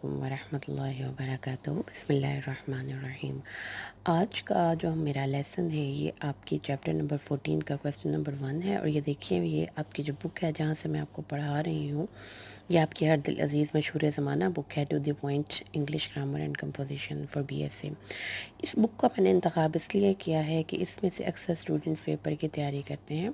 वरहमतुल्लाहि वबरकातुहू। बिस्मिल्लाहिर्रहमानिर्रहीम। आज का जो मेरा लेसन है ये आपकी चैप्टर नंबर 14 का क्वेश्चन नंबर 1 है। और ये देखिए, ये आपकी जो बुक है जहाँ से मैं आपको पढ़ा रही हूँ, ये आपकी हर दिल अजीज़ मशहूर ज़माना बुक है, to the point English grammar and composition for BSc। इस बुक का मैंने इंतखाब इसलिए किया है कि इसमें से अक्सर स्टूडेंट्स पेपर की तैयारी करते हैं,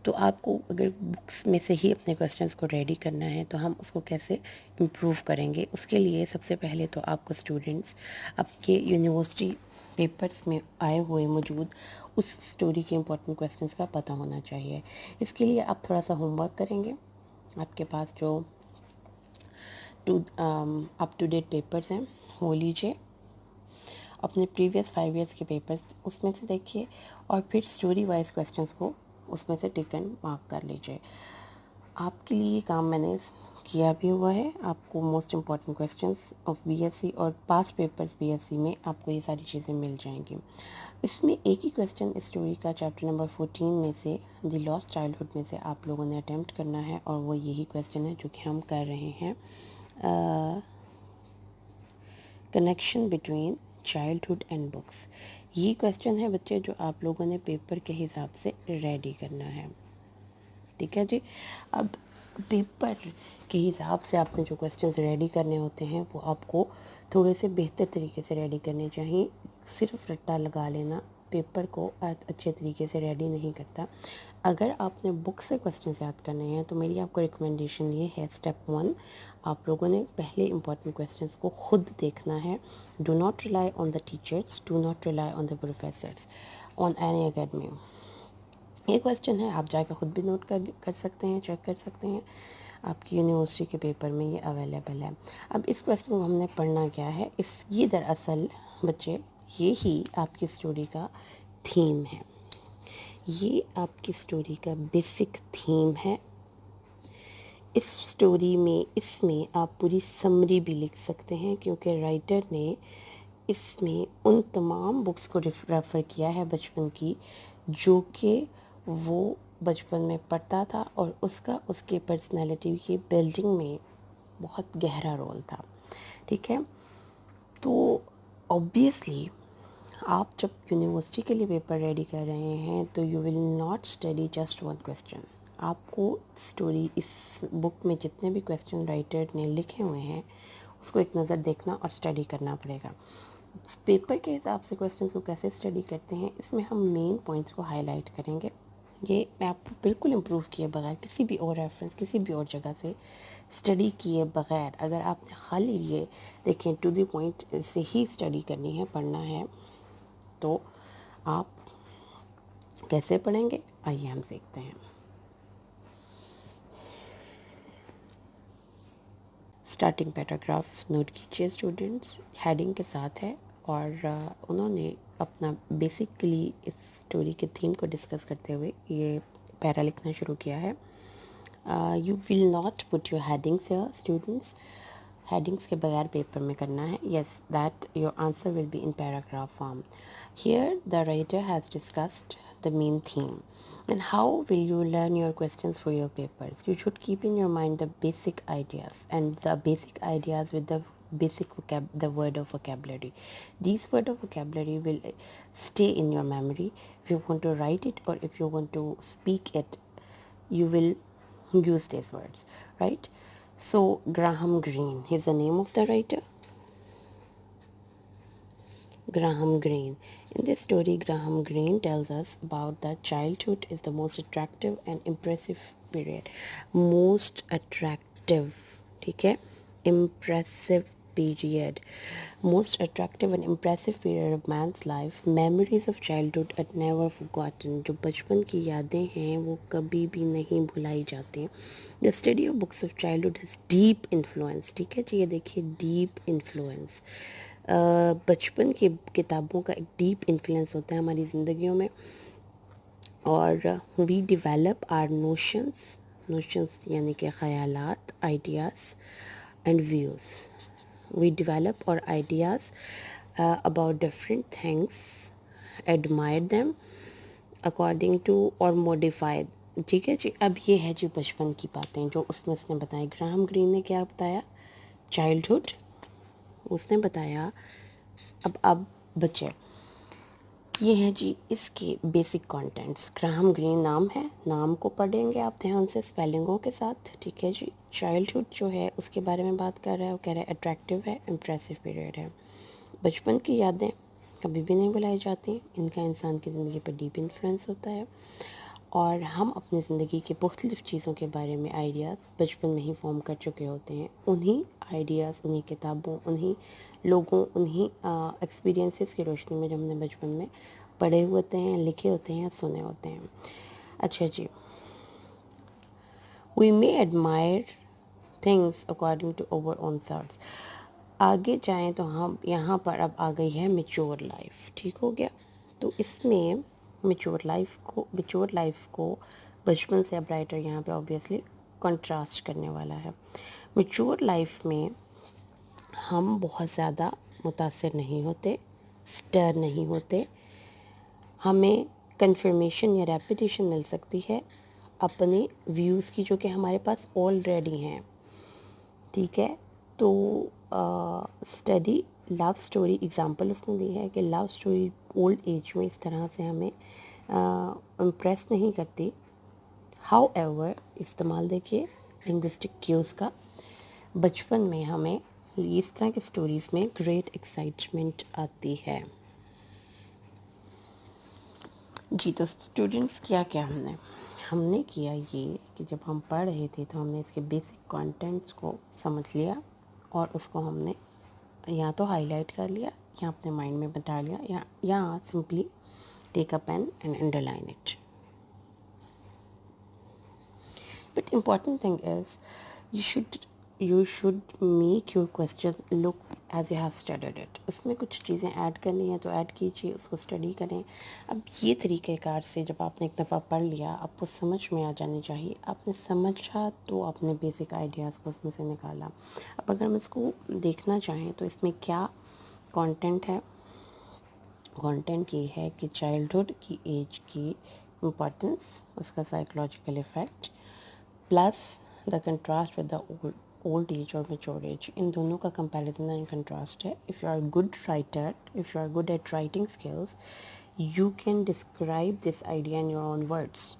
तो आपको अगर बुक्स में से ही अपने क्वेश्चंस को रेडी करना है तो हम उसको कैसे इम्प्रूव करेंगे। उसके लिए सबसे पहले तो आपको स्टूडेंट्स आपके यूनिवर्सिटी पेपर्स में आए हुए मौजूद उस स्टोरी के इम्पोर्टेंट क्वेश्चंस का पता होना चाहिए। इसके लिए आप थोड़ा सा होमवर्क करेंगे। आपके पास जो अप टू डेट पेपर्स हैं वो लीजिए, अपने प्रीवियस 5 ईयर्स के पेपर्स उसमें से देखिए और फिर स्टोरी वाइज क्वेश्चंस को उसमें से टिक एंड मार्क कर लीजिए। आपके लिए काम मैंने किया भी हुआ है। आपको most important questions of BSc और पास्ट पेपर्स BSc में आपको ये सारी चीज़ें मिल जाएंगी। इसमें एक ही क्वेश्चन स्टोरी का चैप्टर नंबर 14 में से द लॉस्ट चाइल्डहुड में से आप लोगों ने अटेम्प्ट करना है, और वो यही क्वेश्चन है जो कि हम कर रहे हैं, connection between childhood and books. ये क्वेश्चन है बच्चे जो आप लोगों ने पेपर के हिसाब से रेडी करना है। ठीक है जी। अब पेपर के हिसाब से आपने जो क्वेश्चंस रेडी करने होते हैं वो आपको थोड़े से बेहतर तरीके से रेडी करने चाहिए। सिर्फ रट्टा लगा लेना पेपर को अच्छे तरीके से रेडी नहीं करता। अगर आपने बुक से क्वेश्चंस याद करने हैं तो मेरी आपको रिकमेंडेशन ये है, स्टेप 1 आप लोगों ने पहले इंपॉर्टेंट क्वेश्चंस को खुद देखना है। Do not rely on the teachers, do not rely on the professors on any academy. ये क्वेश्चन है, आप जाकर ख़ुद भी नोट कर सकते हैं, चेक कर सकते हैं, आपकी यूनिवर्सिटी के पेपर में ये अवेलेबल है। अब इस क्वेश्चन को हमने पढ़ना क्या है, ये दरअसल बच्चे ये ही आपकी स्टोरी का थीम है। ये आपकी स्टोरी का बेसिक थीम है। इस स्टोरी में इसमें आप पूरी समरी भी लिख सकते हैं, क्योंकि राइटर ने इसमें उन तमाम बुक्स को रेफ़र किया है बचपन की, जो कि वो बचपन में पढ़ता था और उसका उसके पर्सनैलिटी की बिल्डिंग में बहुत गहरा रोल था। ठीक है, तो ऑब्वियसली आप जब यूनिवर्सिटी के लिए पेपर रेडी कर रहे हैं तो you will not study just one question. आपको स्टोरी, इस बुक में जितने भी क्वेश्चन राइटर ने लिखे हुए हैं उसको एक नज़र देखना और स्टडी करना पड़ेगा। पेपर के हिसाब से क्वेश्चंस को कैसे स्टडी करते हैं, इसमें हम मेन पॉइंट्स को हाईलाइट करेंगे। ये मैं आपको बिल्कुल इम्प्रूव किए बगैर, किसी भी और रेफरेंस, किसी भी और जगह से स्टडी किए बगैर, अगर आपने खाली ये देखें टू द पॉइंट से ही स्टडी करनी है, पढ़ना है, तो आप कैसे पढ़ेंगे आइए हम सीखते हैं। स्टार्टिंग पैराग्राफ नोट कीजिए स्टूडेंट्स, हेडिंग के साथ है, और उन्होंने अपना बेसिकली इस स्टोरी के थीम को डिस्कस करते हुए ये पैरा लिखना शुरू किया है। You will not put your headings here students, headings के बगैर पेपर में करना है। Yes, that your answer will be in paragraph form. Here the writer has discussed the main theme. And how will you learn your questions for your papers? You should keep in your mind the basic ideas, and the basic ideas with the basic the word of vocabulary. These word of vocabulary will stay in your memory. If you want to write it or if you want to speak it, you will use these words, right? So Graham Greene is the name of the writer. Graham Greene. In this story, Graham Greene tells us about that childhood is the most attractive and impressive period. Most attractive, ठीक है? Impressive period. Most attractive and impressive period of man's life. Memories of childhood are never forgotten. जो बचपन की यादें हैं वो कभी भी नहीं भुलाई जाती। The study of books of childhood has deep influence. ठीक है जी, ये देखिए deep influence. बचपन की किताबों का एक डीप इन्फ्लुएंस होता है हमारी ज़िंदगियों में, और वी डिवेलप आर नोशंस यानी कि ख़यालात, ideas and views. We develop our ideas about different things, admire them according to our modified. ठीक है जी। अब ये है जी बचपन की बातें जो उसने बताई। ग्राहम ग्रीन ने क्या बताया, चाइल्डहुड उसने बताया अब बच्चे ये हैं जी इसके बेसिक कंटेंट्स। ग्राहम ग्रीन नाम है, नाम को पढ़ेंगे आप ध्यान से स्पेलिंगों के साथ, ठीक है जी। चाइल्डहुड जो है उसके बारे में बात कर रहा है, वो कह रहा है अट्रैक्टिव है, इम्प्रेसिव पीरियड है। बचपन की यादें कभी भी नहीं भुलाई जाती, इनका इंसान की ज़िंदगी पर डीप इन्फ्लुएंस होता है और हम अपनी ज़िंदगी के मुख्तलिफ़ चीज़ों के बारे में आइडियाज़ बचपन में ही फॉर्म कर चुके होते हैं। उन्हीं आइडियाज़, उन्हीं किताबों, उन्हीं लोगों, उन्हीं एक्सपीरियंसेस की रोशनी में जो हमने बचपन में पढ़े हुए होते हैं, लिखे होते हैं, सुने होते हैं। अच्छा जी, we may admire things according to our own thoughts. आगे जाएं तो हम यहाँ पर अब आ गई है मैच्योर लाइफ, ठीक हो गया। तो इसमें मैच्योर लाइफ को बचपन से अब राइटर यहाँ पे ऑब्वियसली कंट्रास्ट करने वाला है। मैच्योर लाइफ में हम बहुत ज़्यादा मुतासिर नहीं होते, स्टर नहीं होते, हमें कंफर्मेशन या रेपिटेशन मिल सकती है अपने व्यूज़ की जो कि हमारे पास ऑलरेडी हैं, ठीक है। तो स्टडी लव स्टोरी एग्जांपल उसने दी है कि लव स्टोरी ओल्ड एज में इस तरह से हमें इम्प्रेस नहीं करती। हाउ एवर इस्तेमाल देखिए लिंग्विस्टिक क्यूज़ का, बचपन में हमें इस तरह की स्टोरीज़ में ग्रेट एक्साइटमेंट आती है जी। तो स्टूडेंट्स क्या हमने किया ये कि जब हम पढ़ रहे थे तो हमने इसके बेसिक कंटेंट्स को समझ लिया और उसको हमने या तो हाईलाइट कर लिया या अपने माइंड में बिठा लिया या simply take a pen and underline it. But important thing is you should make your question look as you have studied it। उसमें कुछ चीज़ें ऐड करनी है तो ऐड कीजिए, उसको स्टडी करें। अब ये तरीक़ेकार से जब आपने एक दफ़ा पढ़ लिया आपको समझ में आ जानी चाहिए। आपने समझा तो आपने बेसिक आइडियाज़ को उसमें से निकाला। अब अगर हम इसको देखना चाहें तो इसमें क्या कंटेंट है। कंटेंट ये है कि चाइल्डहुड की एज की इम्पोर्टेंस, उसका psychological effect, plus the contrast with the old age और मेच्योर एज, इन दोनों का कंपैरिजन एंड कंट्रास्ट है। If you are good writer, if you are good at writing skills, you can describe this idea in your own words.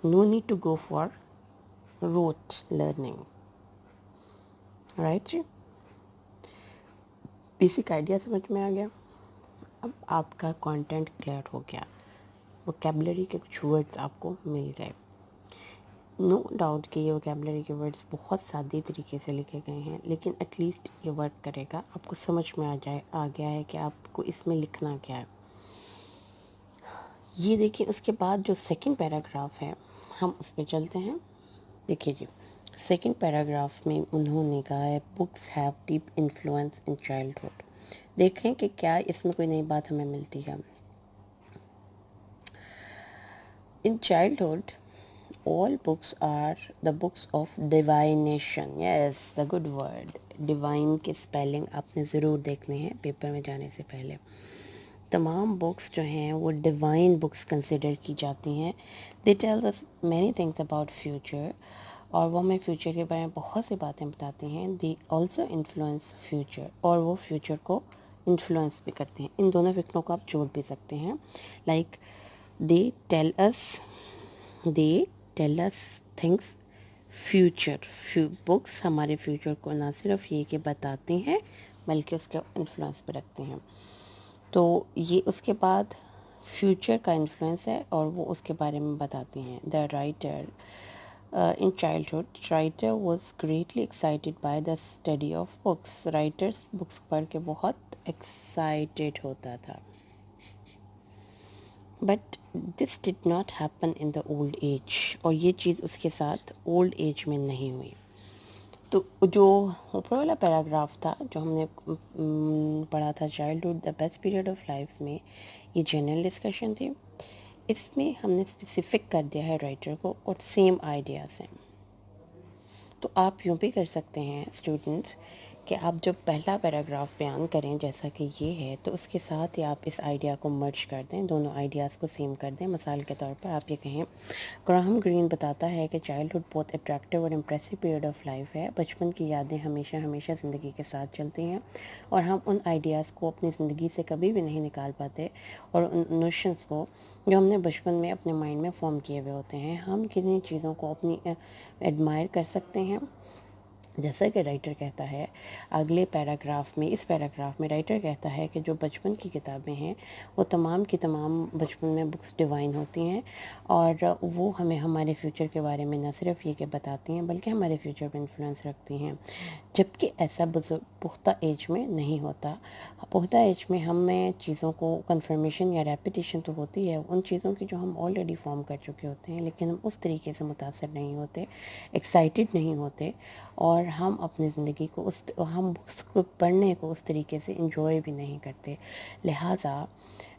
No need to go for rote learning, right? Basic idea समझ में आ गया। अब आपका content clear हो गया, vocabulary के कुछ words आपको मिल गए। नो डाउट कि ये वोकैबुलरी के वर्ड्स बहुत सादे तरीके से लिखे गए हैं, लेकिन एटलीस्ट ये वर्क करेगा, आपको समझ में आ गया है कि आपको इसमें लिखना क्या है। ये देखिए उसके बाद जो सेकंड पैराग्राफ है हम उस पर चलते हैं। देखिए जी, सेकंड पैराग्राफ में उन्होंने कहा है books have deep influence in childhood. देखें कि क्या इसमें कोई नई बात हमें मिलती है। In childhood all books are the books of divination। yes, the good word divine के स्पेलिंग आपने ज़रूर देखने हैं पेपर में जाने से पहले। तमाम बुक्स जो हैं वो डिवाइन बुक्स कंसिडर की जाती हैं। They tell us many things about future, और वो हमें फ्यूचर के बारे में बहुत सी बातें बताती हैं। दे ऑल्सो इन्फ्लुएंस फ्यूचर, और वो फ्यूचर को इन्फ्लुएंस भी करते हैं। इन दोनों फिक्रों को आप जोड़ भी सकते हैं। Like they tell us things future. Books हमारे फ्यूचर को ना सिर्फ ये कि बताती हैं बल्कि उसका इन्फ्लुएंस भी रखते हैं। तो ये उसके बाद फ्यूचर का इन्फ्लुएंस है और वो उसके बारे में बताती हैं। The writer in childhood writer was greatly excited by the study of books. Writers books पढ़ के बहुत एक्साइटेड होता था। But this did not happen in the old age, और ये चीज़ उसके साथ ओल्ड एज में नहीं हुई। तो जो ऊपर वाला पैराग्राफ था जो हमने पढ़ा था childhood the best period of life में, ये जनरल डिस्कशन थी। इसमें हमने स्पेसिफिक कर दिया है राइटर को और सेम आइडियाज़ हैं। तो आप यूँ भी कर सकते हैं स्टूडेंट्स कि आप जब पहला पैराग्राफ बयान करें जैसा कि ये है, तो उसके साथ ही आप इस आइडिया को मर्ज कर दें, दोनों आइडियाज़ को सेम कर दें। मिसाल के तौर पर आप ये कहें, ग्राहम ग्रीन बताता है कि चाइल्डहुड बहुत अट्रैक्टिव और इम्प्रेसिव पीरियड ऑफ लाइफ है। बचपन की यादें हमेशा हमेशा ज़िंदगी के साथ चलती हैं और हम उन आइडियाज़ को अपनी ज़िंदगी से कभी भी नहीं निकाल पाते, और उन नोशंस को जो हमने बचपन में अपने माइंड में फॉर्म किए हुए होते हैं। हम किन्हीं चीज़ों को अपनी एडमायर कर सकते हैं, जैसा कि राइटर कहता है अगले पैराग्राफ में। इस पैराग्राफ में राइटर कहता है कि जो बचपन की किताबें हैं वो तमाम की तमाम बचपन में बुक्स डिवाइन होती हैं, और वो हमें हमारे फ्यूचर के बारे में न सिर्फ ये कि बताती हैं बल्कि हमारे फ्यूचर पर इन्फ्लुएंस रखती हैं, जबकि ऐसा पुख्ता एज में नहीं होता। पुख्ता एज में हमें चीज़ों को कंफर्मेशन या रेपिटेशन तो होती है उन चीज़ों की जो हम ऑलरेडी फॉर्म कर चुके होते हैं, लेकिन हम उस तरीके से मुतासर नहीं होते, एक्साइटेड नहीं होते, और हम अपनी ज़िंदगी को हम बुक्स को पढ़ने को उस तरीके से इंजॉय भी नहीं करते। लिहाजा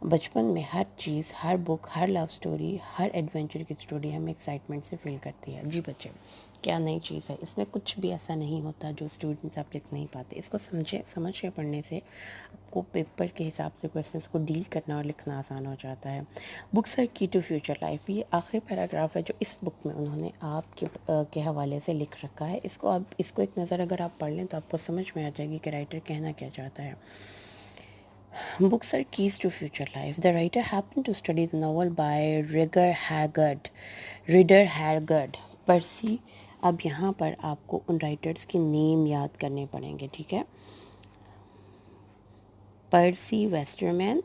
बचपन में हर चीज़, हर बुक, हर लव स्टोरी, हर एडवेंचर की स्टोरी हमें एक्साइटमेंट से फील करती है। जी बच्चे, क्या नई चीज़ है इसमें? कुछ भी ऐसा नहीं होता जो स्टूडेंट्स आप लिख नहीं पाते। इसको समझ के पढ़ने से आपको पेपर के हिसाब से क्वेश्चंस को डील करना और लिखना आसान हो जाता है। बुक्स आर की टू फ्यूचर लाइफ, ये आखिरी पैराग्राफ है जो इस बुक में उन्होंने आपके के हवाले से लिख रखा है। इसको एक नज़र अगर आप पढ़ लें तो आपको समझ में आ जाएगी कि राइटर कहना क्या चाहता है। Books are keys to future life. The writer happened to study the novel by Rider Haggard. पर्सी, अब यहाँ पर आपको उन राइटर्स के नेम याद करने पड़ेंगे, ठीक है? Percy Westerman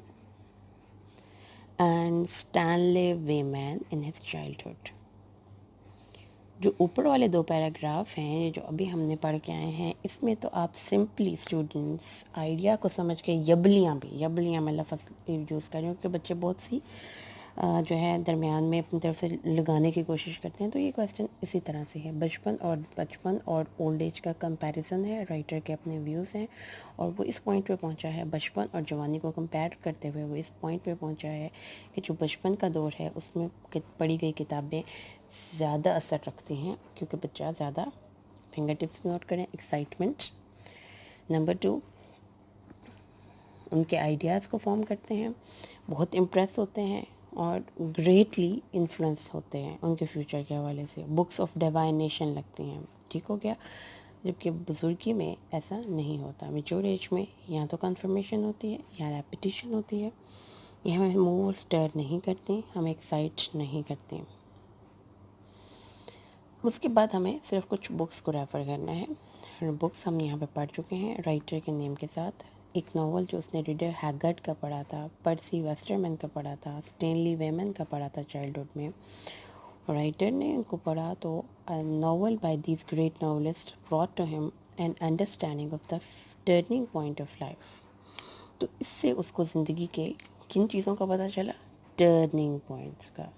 and Stanley Weyman in his childhood. जो ऊपर वाले दो पैराग्राफ हैं जो अभी हमने पढ़ के आए हैं, इसमें तो आप सिंपली स्टूडेंट्स आइडिया को समझ के यबलियाँ मैं लफ्ज़ यूज़ कर रही हूँ क्योंकि बच्चे बहुत सी जो है दरमियान में अपनी तरफ से लगाने की कोशिश करते हैं। तो ये क्वेश्चन इसी तरह से है। बचपन और ओल्ड एज का कंपैरिजन है, राइटर के अपने व्यूज़ हैं, और वो इस पॉइंट पे पहुंचा है, बचपन और जवानी को कंपेयर करते हुए वो इस पॉइंट पे पहुंचा है कि जो बचपन का दौर है उसमें पढ़ी गई किताबें ज़्यादा असर रखती हैं, क्योंकि बच्चा ज़्यादा फिंगर टिप्स नोट करें, एक्साइटमेंट। नंबर 2, उनके आइडियाज़ को फॉर्म करते हैं, बहुत इम्प्रेस होते हैं और ग्रेटली इन्फ्लुएंस होते हैं उनके फ्यूचर के हवाले से। बुक्स ऑफ डिवाइनेशन लगती हैं, ठीक हो गया? जबकि बुजुर्गी में ऐसा नहीं होता। मेच्योर एज में या तो कन्फर्मेशन होती है या रेपिटेशन होती है। ये हमें मोर स्टर नहीं करती, हमें एक्साइट नहीं करती। उसके बाद हमें सिर्फ कुछ बुक्स को रेफ़र करना है। बुक्स हम यहाँ पे पढ़ चुके हैं राइटर के नेम के साथ। एक नावल जो उसने रीडर हैगर्ड का पढ़ा था, पर्सी वेस्टरमैन का पढ़ा था, स्टेनली वेमन का पढ़ा था चाइल्डहुड में। राइटर ने इनको पढ़ा तो novel by these great novelist brought to him an understanding of the turning point of life. तो इससे उसको ज़िंदगी के किन चीज़ों का पता चला? टर्निंग पॉइंट्स का।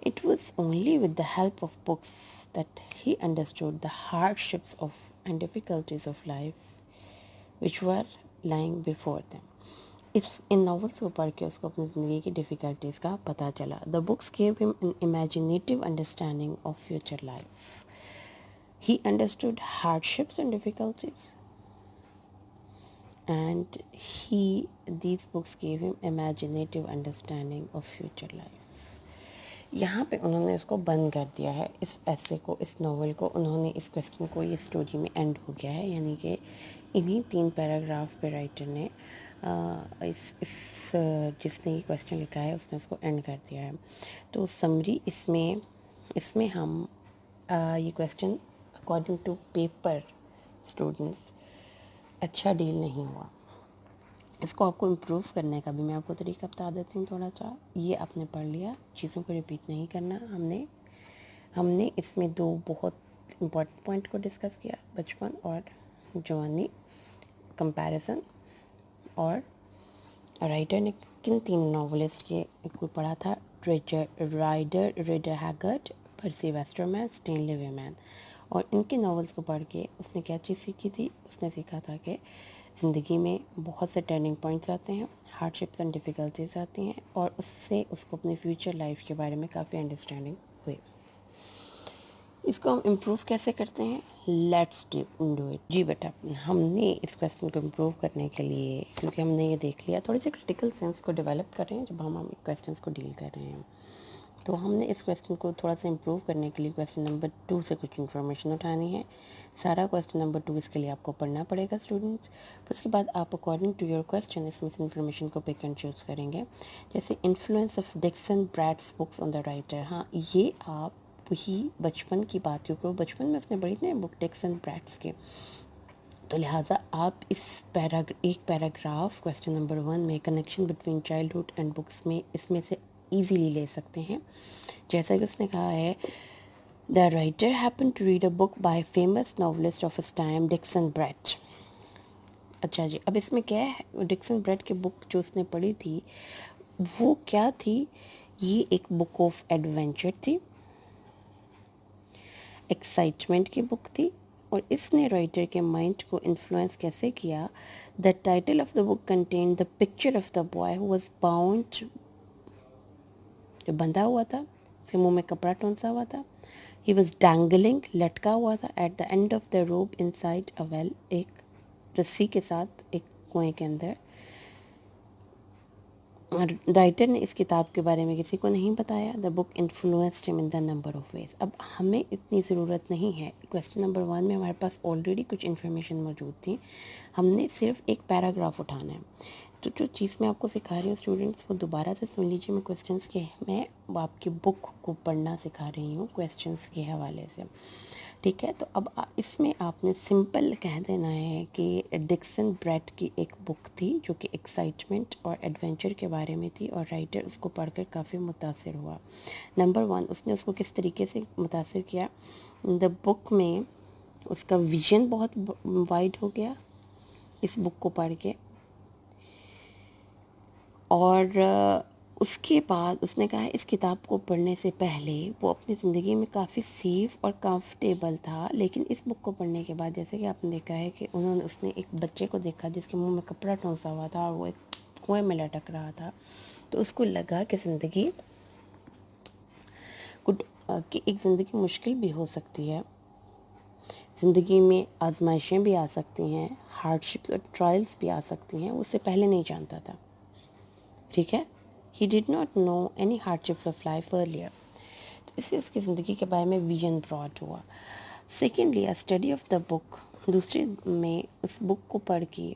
It was only with the help of books that he understood the hardships of and difficulties of life which were lying before them. In novels को पढ़ के उसको अपनी ज़िंदगी की डिफ़िकल्टीज़ का पता चला। The books gave him an imaginative understanding of future life. He understood hardships and difficulties, and these books gave him imaginative understanding of future life. यहाँ पे उन्होंने इसको बंद कर दिया है, इस ऐसे को, इस नावल को उन्होंने, इस क्वेश्चन को ये स्टोरी में एंड हो गया है। यानी कि इन्हीं 3 पैराग्राफ पे राइटर ने जिसने ये क्वेश्चन लिखा है उसने इसको एंड कर दिया है। तो समरी इसमें हम ये question according to paper students अच्छा डील नहीं हुआ। इसको आपको इम्प्रूव करने का भी मैं आपको तरीका बता देती हूँ थोड़ा सा। ये आपने पढ़ लिया, चीज़ों को रिपीट नहीं करना। हमने इसमें 2 बहुत इम्पॉर्टेंट पॉइंट को डिस्कस किया, बचपन और जवानी कंपैरिजन, और राइटर ने किन 3 नॉवलिस्ट के को पढ़ा था? रीडर हैगर्ड, पर्सी वेस्टरमैन, स्टेनली वेमैन। और इनके नॉवेल्स को पढ़ के उसने क्या चीज़ सीखी थी? उसने सीखा था कि ज़िंदगी में बहुत से टर्निंग पॉइंट्स आते हैं, हार्डशिप्स एंड डिफ़िकल्टीज आती हैं, और उससे उसको अपनी फ्यूचर लाइफ के बारे में काफ़ी अंडरस्टैंडिंग हुई। इसको हम इम्प्रूव कैसे करते हैं? Let's do it. जी बेटा, हमने इस क्वेश्चन को इम्प्रूव करने के लिए, क्योंकि हमने ये देख लिया, थोड़ी सी क्रिटिकल सेंस को डेवलप कर रहे हैं जब हम क्वेश्चन को डील कर रहे हैं, तो हमने इस क्वेश्चन को थोड़ा सा इम्प्रूव करने के लिए क्वेश्चन नंबर 2 से कुछ इन्फॉर्मेशन उठानी है। सारा क्वेश्चन नंबर 2 इसके लिए आपको पढ़ना पड़ेगा स्टूडेंट्स। फिर उसके बाद आप अकॉर्डिंग टू योर क्वेश्चन इसमें से इन्फॉर्मेशन को पिक एंड चूज़ करेंगे। जैसे influence of Dixon Brad's books on the writer, हाँ ये आप वही बचपन की बात, क्योंकि वो बचपन में उसने पढ़ी थी बुक डिक्सन ब्रैड्स के, तो लिहाजा आप इस एक पैराग्राफ क्वेश्चन नंबर 1 में connection between childhood and books में इसमें से ईजीली ले सकते हैं। जैसा कि उसने कहा है, the writer happen to read a book by famous novelist of his time Dixon Brad. अच्छा जी, अब इसमें क्या है, डिक्सन ब्रैड की बुक जो उसने पढ़ी थी वो क्या थी? ये एक बुक ऑफ एडवेंचर थी, एक्साइटमेंट की बुक थी, और इसने राइटर के माइंड को इन्फ्लुएंस कैसे किया? The title of the book contain the picture of the boy who was bound, जो बंधा हुआ था, उसके मुंह में कपड़ा टोंसा हुआ था। ही वॉज डैंगलिंग, लटका हुआ था, at the end of the rope inside a well, एक रस्सी के साथ एक कुएं के अंदर। राइटर ने इस किताब के बारे में किसी को नहीं बताया। The book influenced him in the number of ways. अब हमें इतनी ज़रूरत नहीं है, क्वेश्चन नंबर 1 में हमारे पास ऑलरेडी कुछ इन्फॉर्मेशन मौजूद थी, हमने सिर्फ एक पैराग्राफ उठाना है। तो जो चीज़ मैं आपको सिखा रही हूँ स्टूडेंट्स, वो दोबारा से सुन लीजिए। मैं क्वेश्चंस के, मैं आपकी बुक को पढ़ना सिखा रही हूँ क्वेश्चंस के हवाले से, ठीक है? तो अब इसमें आपने सिंपल कह देना है कि डिक्सन ब्रैड की एक बुक थी जो कि एक्साइटमेंट और एडवेंचर के बारे में थी, और राइटर उसको पढ़कर काफ़ी मुतासिर हुआ। नंबर 1, उसने उसको किस तरीके से मुतासिर किया? द बुक में उसका विजन बहुत वाइड हो गया इस बुक को पढ़ के, और उसके बाद उसने कहा इस किताब को पढ़ने से पहले वो अपनी ज़िंदगी में काफ़ी सेफ और कंफर्टेबल था, लेकिन इस बुक को पढ़ने के बाद जैसे कि आपने देखा है कि उसने एक बच्चे को देखा जिसके मुंह में कपड़ा ठूंसा हुआ था और वो एक कुएं में लटक रहा था, तो उसको लगा कि ज़िंदगी कि एक ज़िंदगी मुश्किल भी हो सकती है, ज़िंदगी में आजमाइशें भी आ सकती हैं, हार्डशिप्स और ट्रायल्स भी आ सकती हैं। वो उससे पहले नहीं जानता था, ठीक है? He did not know any hardships of life earlier, तो इससे उसकी ज़िंदगी के बारे में विजन ब्रॉड हुआ। Secondly, a study of the book, दूसरे में उस बुक को पढ़ के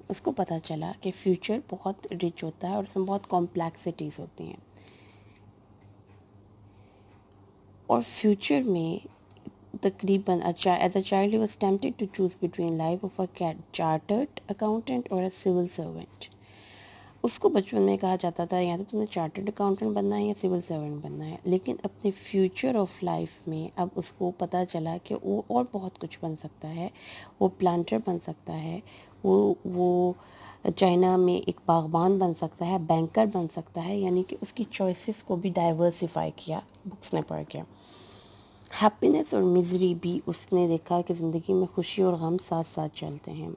उसको पता चला कि फ्यूचर बहुत रिच होता है और उसमें बहुत कॉम्प्लेक्सिटीज़ होती हैं, और फ्यूचर में तकरीबन as a child he was tempted to choose between life of a chartered accountant और अ सिविल सर्वेंट। उसको बचपन में कहा जाता था या तो तुम्हें चार्टर्ड अकाउंटेंट बनना है या सिविल सर्वेंट बनना है, लेकिन अपने फ्यूचर ऑफ लाइफ में अब उसको पता चला कि वो और बहुत कुछ बन सकता है। वो प्लांटर बन सकता है, वो चाइना में एक बागबान बन सकता है, बैंकर बन सकता है, यानी कि उसकी चॉइसेस को भी डाइवर्सिफाई किया बुक्स ने पढ़ के। हैप्पीनेस और मिजरी भी उसने देखा कि ज़िंदगी में खुशी और गम साथ साथ चलते हैं,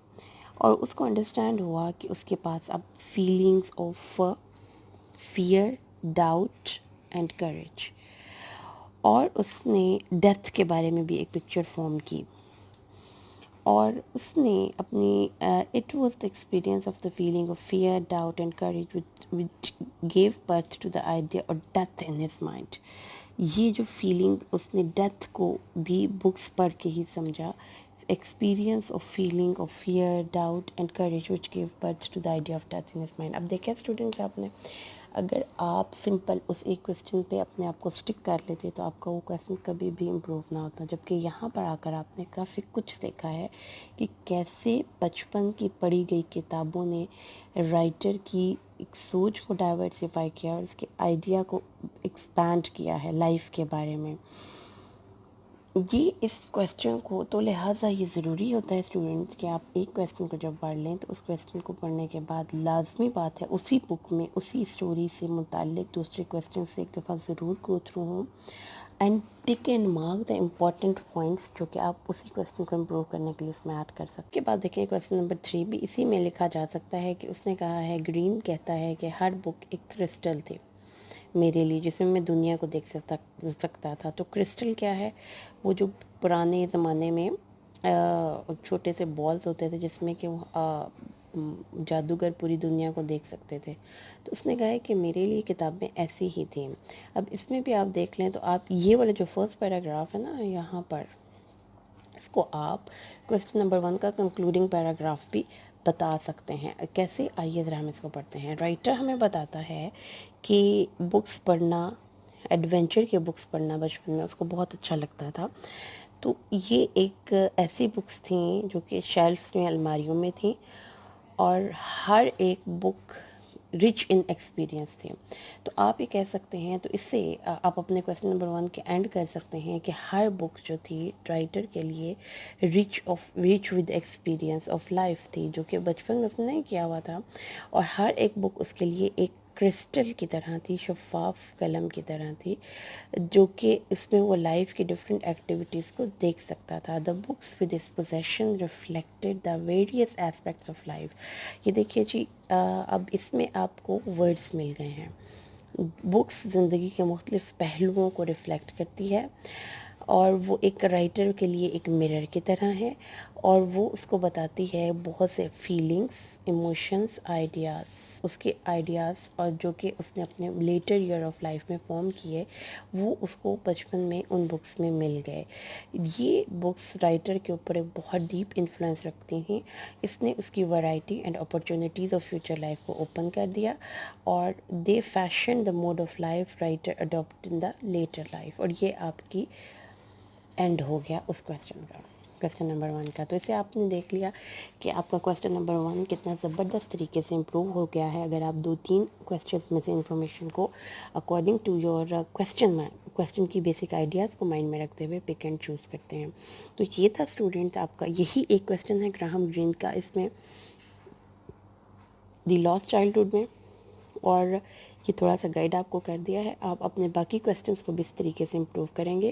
और उसको अंडरस्टैंड हुआ कि उसके पास अब feelings of fear, doubt and करेज, और उसने डेथ के बारे में भी एक पिक्चर फॉर्म की, और उसने अपनी it was the experience of the feeling of fear, doubt and courage which gave birth to the idea of death in his mind. ये जो फीलिंग उसने डेथ को भी बुक्स पढ़ के ही समझा, experience of feeling of fear, doubt and courage which give birth to the idea of death in his mind. अब देखिए स्टूडेंट्स, आपने अगर आप सिंपल उस एक क्वेश्चन पे अपने आप को स्टिक कर लेते तो आपका वो क्वेश्चन कभी भी इम्प्रूव ना होता, जबकि यहाँ पर आकर आपने काफ़ी कुछ सीखा है कि कैसे बचपन की पढ़ी गई किताबों ने राइटर की एक सोच को डाइवर्सिफाई किया और उसके आइडिया को एक्सपैंड किया है लाइफ के बारे में। ये इस क्वेश्चन को, तो लिहाजा ये ज़रूरी होता है स्टूडेंट्स कि आप एक क्वेश्चन को जब पढ़ लें तो उस क्वेश्चन को पढ़ने के बाद लाजमी बात है उसी बुक में उसी स्टोरी से मुताल्लिक दूसरे क्वेश्चन से एक दफ़ा ज़रूर गो थ्रू हों and tick and mark the important points जो कि आप उसी क्वेश्चन को इम्प्रूव करने के लिए उसमें ऐड कर सकते हैं। के बाद देखिए क्वेश्चन नंबर 3 भी इसी में लिखा जा सकता है कि उसने कहा है, ग्रीन कहता है कि हर बुक एक क्रिस्टल थी मेरे लिए, जिसमें मैं दुनिया को देख सकता था। तो क्रिस्टल क्या है? वो जो पुराने ज़माने में छोटे से बॉल्स होते थे जिसमें कि जादूगर पूरी दुनिया को देख सकते थे। तो उसने कहा है कि मेरे लिए किताब में ऐसी ही थी। अब इसमें भी आप देख लें तो आप ये वाला जो फर्स्ट पैराग्राफ है ना यहाँ पर, इसको आप क्वेश्चन नंबर 1 का कंक्लूडिंग पैराग्राफ भी बता सकते हैं। कैसे? आइए ज़रा हम इसको पढ़ते हैं। राइटर हमें बताता है कि बुक्स पढ़ना, एडवेंचर की बुक्स पढ़ना बचपन में उसको बहुत अच्छा लगता था। तो ये एक ऐसी बुक्स थी जो कि शेल्फ्स में, अलमारियों में थी, और हर एक बुक रिच इन एक्सपीरियंस थी। तो आप ये कह सकते हैं, तो इससे आप अपने क्वेश्चन नंबर 1 के एंड कर सकते हैं कि हर बुक जो थी राइटर के लिए rich with experience of life थी, जो कि बचपन में उसने नहीं किया हुआ था। और हर एक बुक उसके लिए एक क्रिस्टल की तरह थी, शफाफ कलम की तरह थी, जो कि इसमें वो लाइफ की डिफरेंट एक्टिविटीज़ को देख सकता था। The books with this possession reflected the various aspects of life. ये देखिए जी, अब इसमें आपको वर्ड्स मिल गए हैं। बुक्स ज़िंदगी के मुख्तलिफ़ पहलुओं को रिफ़्लेक्ट करती है, और वो एक राइटर के लिए एक मिरर की तरह है, और वो उसको बताती है बहुत से फीलिंग्स, इमोशंस, आइडियाज़, उसके आइडियाज़, और जो कि उसने अपने लेटर ईयर ऑफ लाइफ में फॉर्म किए, वो उसको बचपन में उन बुक्स में मिल गए। ये बुक्स राइटर के ऊपर एक बहुत डीप इन्फ्लुएंस रखती हैं। इसने उसकी variety and opportunities of future life को ओपन कर दिया, और they fashion the mode of life writer adopt in the later life. और ये आपकी एंड हो गया उस क्वेश्चन का, क्वेश्चन नंबर 1 का। तो इसे आपने देख लिया कि आपका क्वेश्चन नंबर 1 कितना ज़बरदस्त तरीके से इम्प्रूव हो गया है, अगर आप 2-3 क्वेश्चन में से इंफॉर्मेशन को अकॉर्डिंग टू योर क्वेश्चन की बेसिक आइडियाज़ को माइंड में रखते हुए पिक एंड चूज़ करते हैं। तो ये था स्टूडेंट्स आपका, यही एक क्वेश्चन है ग्राहम ग्रीन का इसमें, दी लॉस्ट चाइल्डहुड में, और ये थोड़ा सा गाइड आपको कर दिया है। आप अपने बाकी क्वेश्चंस को भी इस तरीके से इम्प्रूव करेंगे।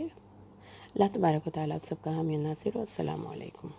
अल्लाह तबारक व तआला आप सबका हामी नासिर। अस्सलामु अलैकुम।